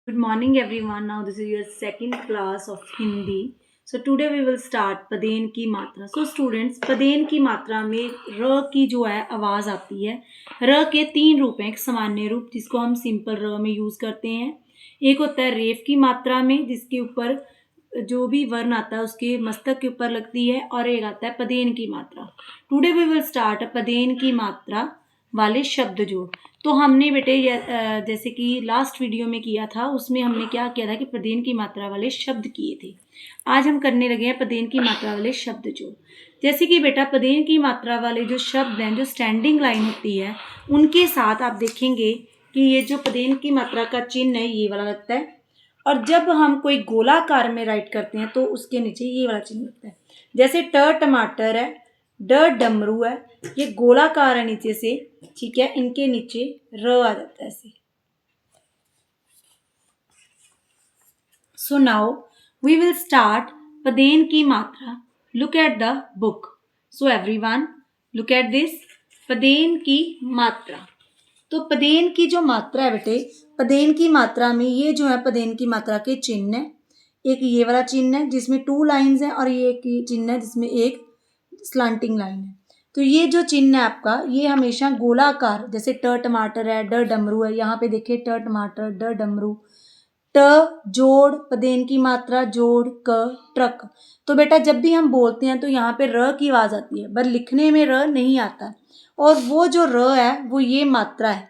Good morning, everyone. Now, this is your second class of Hindi. So, today we will start पदेन की मात्रा. So, students, पदेन की मात्रा में र की जो है आवाज़ आती है. र के तीन रूप हैं. एक सामान्य रूप जिसको हम सिंपल र में यूज़ करते हैं. एक होता है रेफ की मात्रा में जिसके ऊपर जो भी वर्ण आता है उसके मस्तक के ऊपर लगती है. और एक आता है पदेन की मात्रा. टुडे वी विल स्टार्ट पदेन की मात्रा वाले शब्द जोड़. तो हमने बेटे जैसे कि लास्ट वीडियो में किया था उसमें हमने क्या किया था कि पदेन की मात्रा वाले शब्द किए थे. आज हम करने लगे हैं पदेन की मात्रा वाले शब्द जोड़. जैसे कि बेटा पदेन की मात्रा वाले जो शब्द हैं जो स्टैंडिंग लाइन होती है उनके साथ आप देखेंगे कि ये जो पदेन की मात्रा का चिन्ह है ये वाला लगता है. और जब हम कोई गोलाकार में राइट करते हैं तो उसके नीचे ये वाला चिन्ह लगता है. जैसे टमाटर है, डमरू है, ये गोलाकार है नीचे से. ठीक है, इनके नीचे र आ जाता है ऐसे. So now we will start पदेन की मात्रा. Look at the book. So everyone look at this. पदेन की मात्रा. तो पदेन की जो मात्रा है बेटे, पदेन की मात्रा में ये जो है पदेन की मात्रा के चिन्ह है. एक ये वाला चिन्ह है जिसमें 2 लाइंस हैं और ये एक चिन्ह है जिसमें एक स्लांटिंग लाइन है. तो ये जो चिन्ह है आपका ये हमेशा गोलाकार, जैसे टमाटर है, डमरू है. यहाँ पे देखिए टमाटर, डमरू. ट जोड़ पदेन की मात्रा जोड़ क ट्रक. तो बेटा जब भी हम बोलते हैं तो यहाँ पे र की आवाज आती है पर लिखने में र नहीं आता. और वो जो र है वो ये मात्रा है.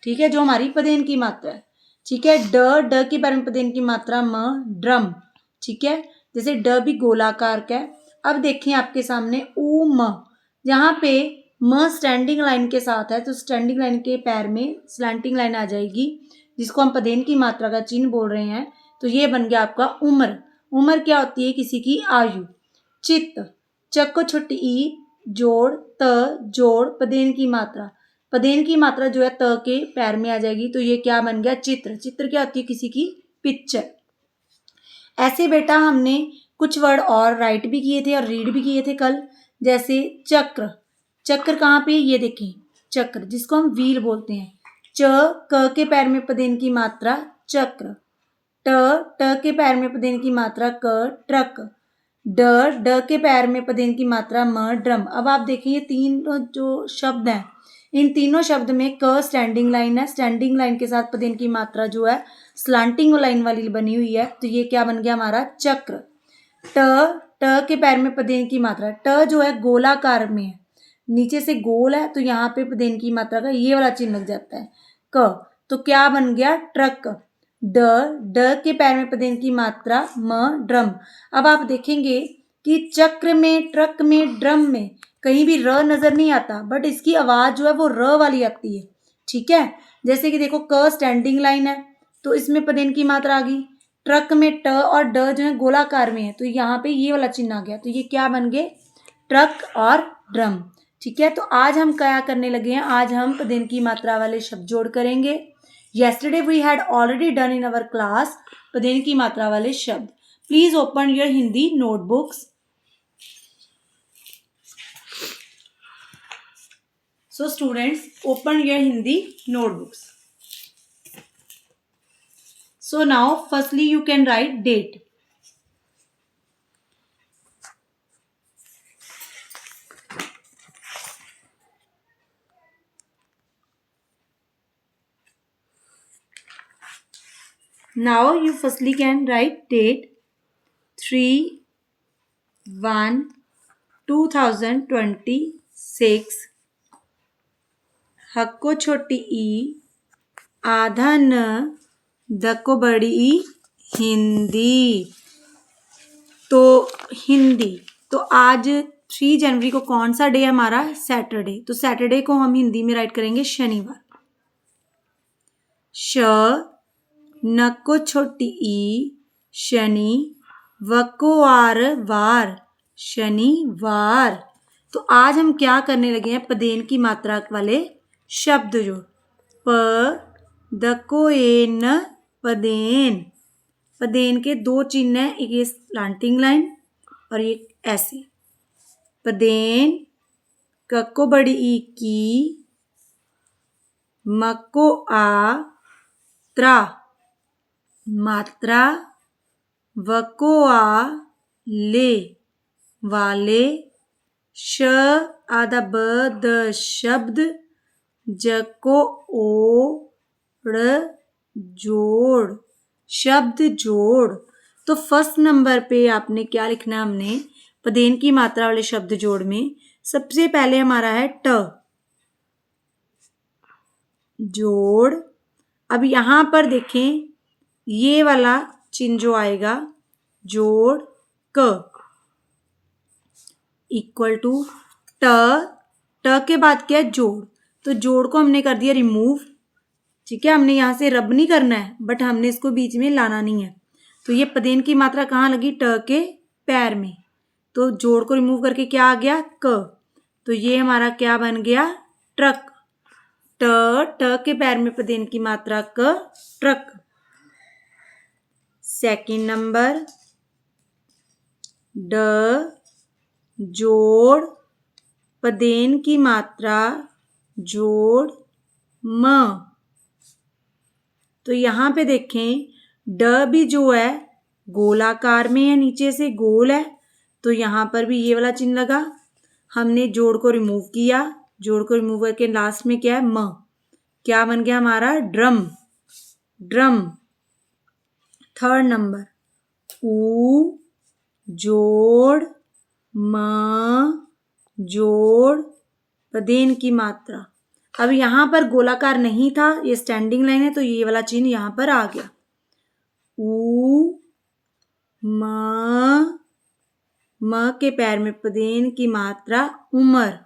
ठीक है, जो हमारी पदेन की मात्रा है. ठीक है, ड के बारे में पदेन की मात्रा म ड्रम. ठीक है, जैसे ड भी गोलाकार का है. अब देखें आपके सामने ऊ म. यहाँ पे म स्टैंडिंग लाइन के साथ है तो स्टैंडिंग लाइन के पैर में स्लैंटिंग लाइन आ जाएगी जिसको हम पदेन की मात्रा का चिन्ह बोल रहे हैं. तो ये बन गया आपका उम्र. उम्र क्या होती है? किसी की आयु. चित्त, चक को छोटी ई जोड़ त जोड़ पदेन की मात्रा. पदेन की मात्रा जो है त के पैर में आ जाएगी तो ये क्या बन गया? चित्र. चित्र क्या होती है? किसी की पिक्चर. ऐसे बेटा हमने कुछ वर्ड और राइट भी किए थे और रीड भी किए थे कल. जैसे चक्र. चक्र कहाँ पे? ये देखें चक्र जिसको हम व्हील बोलते हैं. च क के पैर में पदेन की मात्रा चक्र. ट के पैर में पदेन की मात्रा क ट्रक. ड के पैर में पदेन की मात्रा म ड्रम. अब आप देखिए ये तीनों जो शब्द हैं इन तीनों शब्द में क स्टैंडिंग लाइन है. स्टैंडिंग लाइन के साथ पदेन की मात्रा जो है स्लांटिंग लाइन वाली बनी हुई है. तो ये क्या बन गया हमारा? चक्र. ट के पैर में पदेन की मात्रा. ट जो है गोलाकार में है, नीचे से गोल है तो यहाँ पे पदेन की मात्रा का ये वाला चिन्ह लग जाता है क. तो क्या बन गया? ट्रक. ड के पैर में पदेन की मात्रा म ड्रम. अब आप देखेंगे कि चक्र में, ट्रक में, ड्रम में कहीं भी र नजर नहीं आता बट इसकी आवाज जो है वो र वाली आती है. ठीक है, जैसे कि देखो क स्टैंडिंग लाइन है तो इसमें पदेन की मात्रा आ गई. ट्रक में ट और ड जो है गोलाकार में है तो यहाँ पे ये वाला चिन्ह आ गया. तो ये क्या बन गए? ट्रक और ड्रम. ठीक है, तो आज हम क्या करने लगे हैं? आज हम पदेन की मात्रा वाले शब्द जोड़ करेंगे. Yesterday we had already done in our class पदेन की मात्रा वाले शब्द. Please open your Hindi notebooks. So students, open your Hindi notebooks. So now firstly you can write date. Now you firstly can write date 3/1/2026. हक्को छोटी ई आधा न दको बड़ी ई हिंदी. तो हिंदी. तो आज 3 जनवरी को कौन सा डे है हमारा? सैटरडे. तो सैटरडे को हम हिंदी में राइट करेंगे शनिवार. श नको छोटी ई शनि, वको आर वार शनिवार. तो आज हम क्या करने लगे हैं? पदेन की मात्रा वाले शब्द जोड़. प दको एन पदेन. पदेन के दो चिन्ह हैं, एक ये स्लांटिंग लाइन और एक ऐसे. पदेन कको बड़ी ई की, मको आ त्रा मात्रा व को आ ले वाले श आधा ब द शब्द ज को ओ ड़ जोड़ शब्द जोड़। तो फर्स्ट नंबर पे आपने क्या लिखना है, हमने पदेन की मात्रा वाले शब्द जोड़ में सबसे पहले हमारा है ट जोड़। अब यहाँ पर देखें ये वाला चिन्ह जो आएगा जोड़ क इक्वल टू ट। ट के बाद क्या है जोड़, तो जोड़ को हमने कर दिया रिमूव। ठीक है, हमने यहाँ से रब नहीं करना है बट हमने इसको बीच में लाना नहीं है। तो ये पदेन की मात्रा कहाँ लगी, ट के पैर में। तो जोड़ को रिमूव करके क्या आ गया क। तो ये हमारा क्या बन गया ट्रक। ट के पैर में पदेन की मात्रा क ट्रक। सेकंड नंबर ड जोड़ पदेन की मात्रा जोड़ म। तो यहाँ पे देखें ड भी जो है गोलाकार में है, नीचे से गोल है, तो यहाँ पर भी ये वाला चिन्ह लगा। हमने जोड़ को रिमूव किया, जोड़ को रिमूव करके लास्ट में क्या है म। क्या बन गया हमारा ड्रम। ड्रम। थर्ड नंबर ऊ जोड़ म जोड़ पदेन की मात्रा। अब यहाँ पर गोलाकार नहीं था, ये स्टैंडिंग लाइन है, तो ये वाला चिन्ह यहाँ पर आ गया। ऊ म के पैर में पदेन की मात्रा उमर।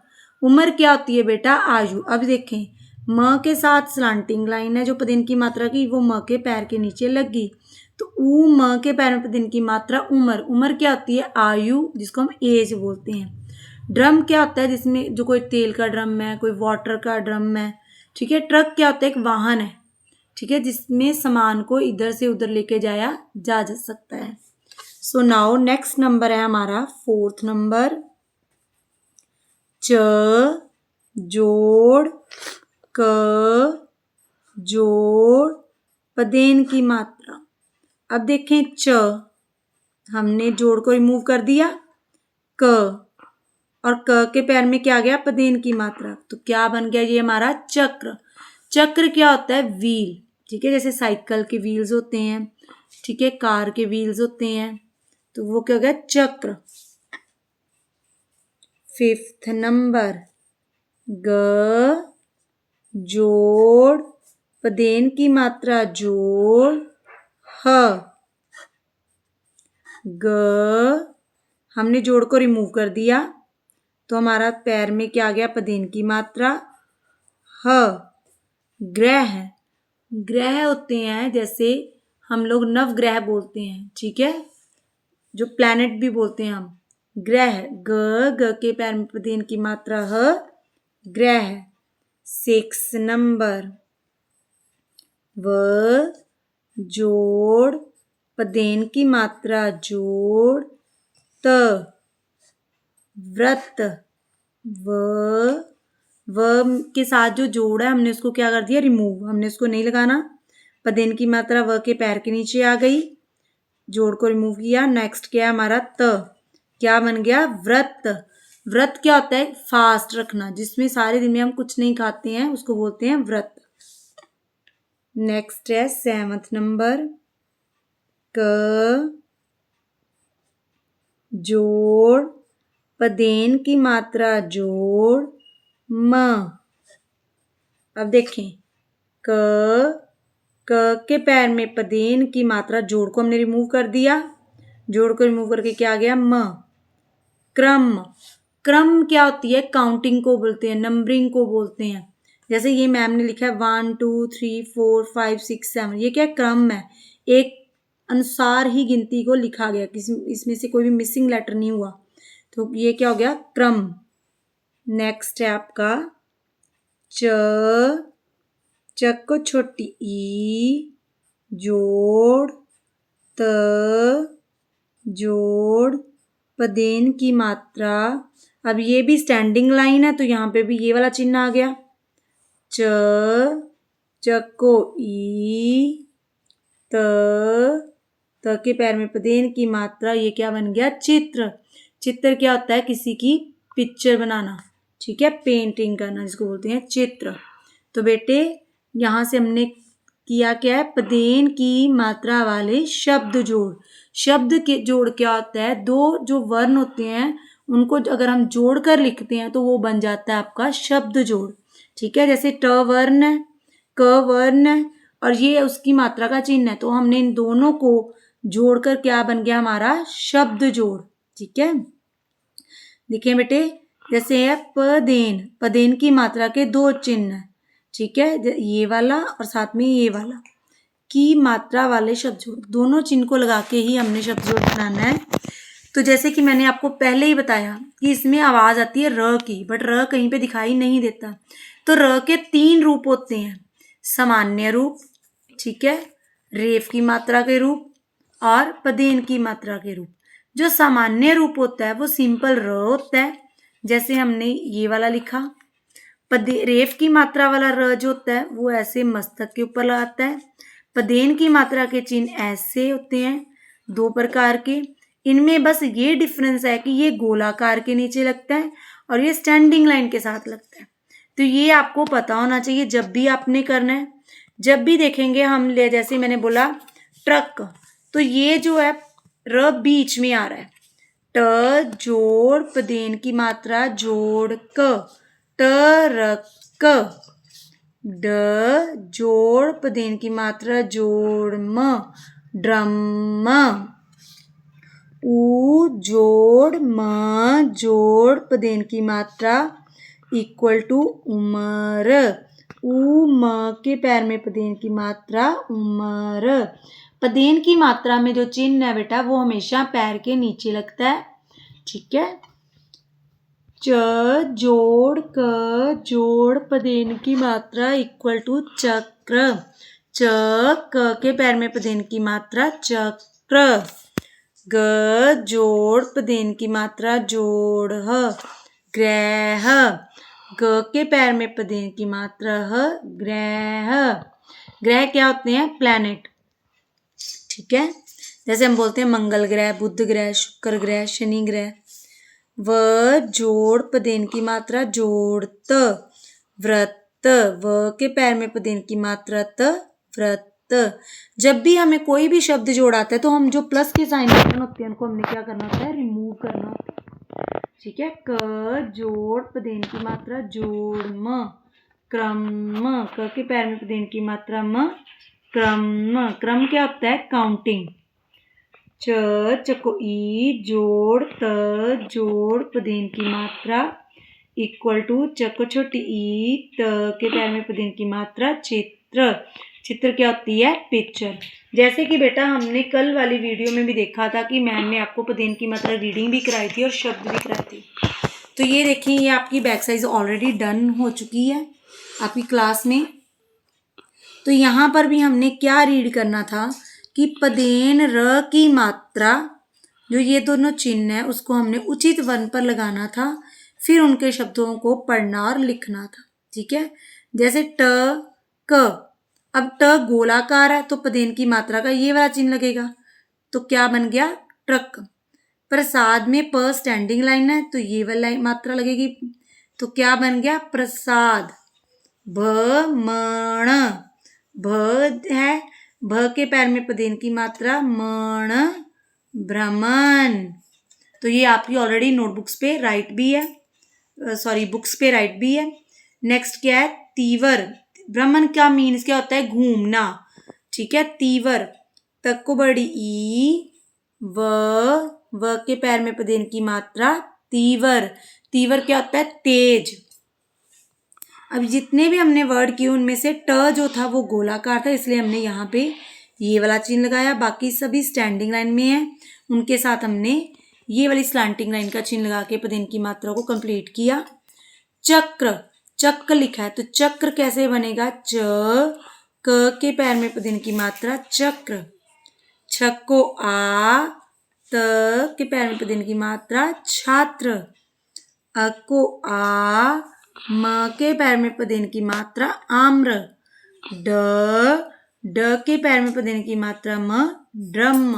उमर क्या होती है बेटा आयु। अब देखें म के साथ स्लांटिंग लाइन है जो पदेन की मात्रा की, वो म के पैर के नीचे लगी। तो ऊ म के पैर में पदेन की मात्रा उमर। उमर क्या होती है आयु, जिसको हम एज बोलते हैं। ड्रम क्या होता है, जिसमें जो कोई तेल का ड्रम है, कोई वाटर का ड्रम है। ठीक है। ट्रक क्या होता है, एक वाहन है, ठीक है, जिसमें सामान को इधर से उधर लेके जाया जा सकता है। सो नाउ नेक्स्ट नंबर है हमारा फोर्थ नंबर च जोड़ क जोड़ पदेन की मात्रा। अब देखें च हमने जोड़ को रिमूव कर दिया, क और क के पैर में क्या आ गया पदेन की मात्रा। तो क्या बन गया ये हमारा चक्र। चक्र क्या होता है व्हील। ठीक है, जैसे साइकिल के व्हील्स होते हैं, ठीक है, कार के व्हील्स होते हैं, तो वो क्या हो गया चक्र। फिफ्थ नंबर ग जोड़ पदेन की मात्रा जोड़ ह। ग हमने जोड़ को रिमूव कर दिया, तो हमारा पैर में क्या आ गया पदेन की मात्रा ह। ग्रह। ग्रह होते हैं जैसे हम लोग नवग्रह बोलते हैं, ठीक है, जो प्लैनेट भी बोलते हैं हम। ग्रह ग के पैर में पदेन की मात्रा ह ग्रह। 6 नंबर व जोड़ पदेन की मात्रा जोड़ त व्रत। व के साथ जो जोड़ है हमने उसको क्या कर दिया रिमूव, हमने उसको नहीं लगाना। पदेन की मात्रा व के पैर के नीचे आ गई, जोड़ को रिमूव किया। नेक्स्ट क्या है हमारा त, क्या बन गया व्रत। व्रत क्या होता है फास्ट रखना, जिसमें सारे दिन में हम कुछ नहीं खाते हैं, उसको बोलते हैं व्रत। नेक्स्ट है 7th नंबर क जोड़ पदेन की मात्रा जोड़ म। अब देखें क के पैर में पदेन की मात्रा, जोड़ को हमने रिमूव कर दिया, जोड़ को रिमूव करके क्या आ गया म। क्रम। क्रम क्या होती है काउंटिंग को बोलते हैं, नंबरिंग को बोलते हैं। जैसे ये मैम ने लिखा है 1 2 3 4 5 6 7, ये क्या क्रम है, एक अनुसार ही गिनती को लिखा गया, किसी इसमें से कोई भी मिसिंग लेटर नहीं हुआ, तो ये क्या हो गया क्रम। नेक्स्ट है आपका च को छोटी ई जोड़ त जोड़ पदेन की मात्रा। अब ये भी स्टैंडिंग लाइन है, तो यहाँ पे भी ये वाला चिन्ह आ गया। च को ई त के पैर में पदेन की मात्रा, ये क्या बन गया? चित्र। चित्र क्या होता है? किसी की पिक्चर बनाना, ठीक है, पेंटिंग करना, जिसको बोलते हैं चित्र। तो बेटे यहाँ से हमने किया क्या है? पदेन की मात्रा वाले शब्द जोड़। शब्द के जोड़ क्या होता है? दो जो वर्ण होते हैं उनको अगर हम जोड़ कर लिखते हैं तो वो बन जाता है आपका शब्द जोड़, ठीक है। जैसे ट वर्ण है, क वर्ण है और ये उसकी मात्रा का चिन्ह है, तो हमने इन दोनों को जोड़कर क्या बन गया? हमारा शब्द जोड़, ठीक है। देखिए बेटे, जैसे है पदेन, पदेन की मात्रा के दो चिन्ह है, ठीक है, ये वाला और साथ में ये वाला की मात्रा वाले शब्द जोड़, दोनों चिन्ह को लगा के ही हमने शब्द जोड़ बनाना है। तो जैसे कि मैंने आपको पहले ही बताया कि इसमें आवाज आती है र की, बट र कहीं पे दिखाई नहीं देता। तो र के 3 रूप होते हैं, सामान्य रूप, ठीक है, रेफ की मात्रा के रूप और पदेन की मात्रा के रूप। जो सामान्य रूप होता है वो सिंपल र होता है, जैसे हमने ये वाला लिखा। रेफ की मात्रा वाला र जो होता है वो ऐसे मस्तक के ऊपर लगाता है। पदेन की मात्रा के चिन्ह ऐसे होते हैं, 2 प्रकार के। इनमें बस ये डिफरेंस है कि ये गोलाकार के नीचे लगता है और ये स्टैंडिंग लाइन के साथ लगता है। तो ये आपको पता होना चाहिए जब भी आपने करना है। जब भी देखेंगे हम, ले जैसे मैंने बोला ट्रक, तो ये जो है र बीच में आ रहा है, ट जोड़ पदेन की मात्रा जोड़ क, टरक। ड जोड़ पदेन की मात्रा जोड़ म, ड्रम। उ जोड़ म जोड़ पदेन की मात्रा इक्वल टू उमर। उ म के पैर में पदेन की मात्रा उमर। पदेन की मात्रा में जो चिन्ह है बेटा वो हमेशा पैर के नीचे लगता है, ठीक है। च जोड़ क जोड़ पदेन की मात्रा इक्वल टू चक्र। च क के पैर में पदेन की मात्रा चक्र। ग जोड़ पदेन की मात्रा जोड़ ह, ग्रह। ग के पैर में पदेन की मात्रा ह, ग्रह। ग्रह क्या होते हैं? प्लैनेट, ठीक है। जैसे हम बोलते हैं मंगल ग्रह, बुध ग्रह, शुक्र ग्रह, शनि ग्रह। व जोड़ पदेन की मात्रा जोड़ त, व्रत। व के पैर में पदेन की मात्रा त, व्रत। जब भी हमें कोई भी शब्द जोड़ आता है तो हम जो प्लस के साइन होते हैं उनको हमने क्या करना होता है? रिमूव करना होता है, ठीक है। क जोड़ पदेन की मात्रा जोड़ म, क्रम। क के पैर में पदेन की मात्रा म, क्रम। क्रम क्या होता है? काउंटिंग। च चको ई जोड़ त जोड़ पदेन की मात्रा इक्वल टू चको छोटी ई त के पैर में पदेन की मात्रा चित्र। चित्र क्या होती है? पिक्चर। जैसे कि बेटा हमने कल वाली वीडियो में भी देखा था कि मैम ने आपको पदेन की मात्रा रीडिंग भी कराई थी और शब्द भी कराई थी। तो ये देखिए, ये आपकी बैक साइज ऑलरेडी डन हो चुकी है आपकी क्लास में। तो यहाँ पर भी हमने क्या रीड करना था कि पदेन र की मात्रा, जो ये दोनों चिन्ह है उसको हमने उचित वर्ण पर लगाना था, फिर उनके शब्दों को पढ़ना और लिखना था, ठीक है। जैसे ट क, अब ट गोलाकार है तो पदेन की मात्रा का ये वाला चिन्ह लगेगा, तो क्या बन गया? ट्रक। प्रसाद में प स्टैंडिंग लाइन है तो ये वाली मात्रा लगेगी, तो क्या बन गया? प्रसाद। भ्रमण, भ है, भ के पैर में पदेन की मात्रा मण, भ्रमण। तो ये आपकी ऑलरेडी नोटबुक्स पे राइट भी है, सॉरी बुक्स पे राइट भी है। नेक्स्ट क्या है? तीवर। भ्रमण का मीन्स क्या होता है? घूमना, ठीक है। तीवर, तक को बड़ी ई, व के पैर में पदेन की मात्रा तीवर। तीवर क्या होता है? तेज। अब जितने भी हमने वर्ड किए उनमें से ट जो था वो गोलाकार था, इसलिए हमने यहाँ पे ये वाला चिन्ह लगाया। बाकी सभी स्टैंडिंग लाइन में है, उनके साथ हमने ये वाली स्लांटिंग लाइन का चिन्ह लगा के पदेन की मात्रा को कंप्लीट किया। चक्र, चक्र लिखा है तो चक्र कैसे बनेगा? च क के पैर में पदेन की मात्रा चक्र। छको आ, त के पैर में पदेन की मात्रा छात्र। अको आ, म के पैर में पदेन की मात्रा आम्र। ड ड के पैर में पदेन की मात्रा म, ड्रम।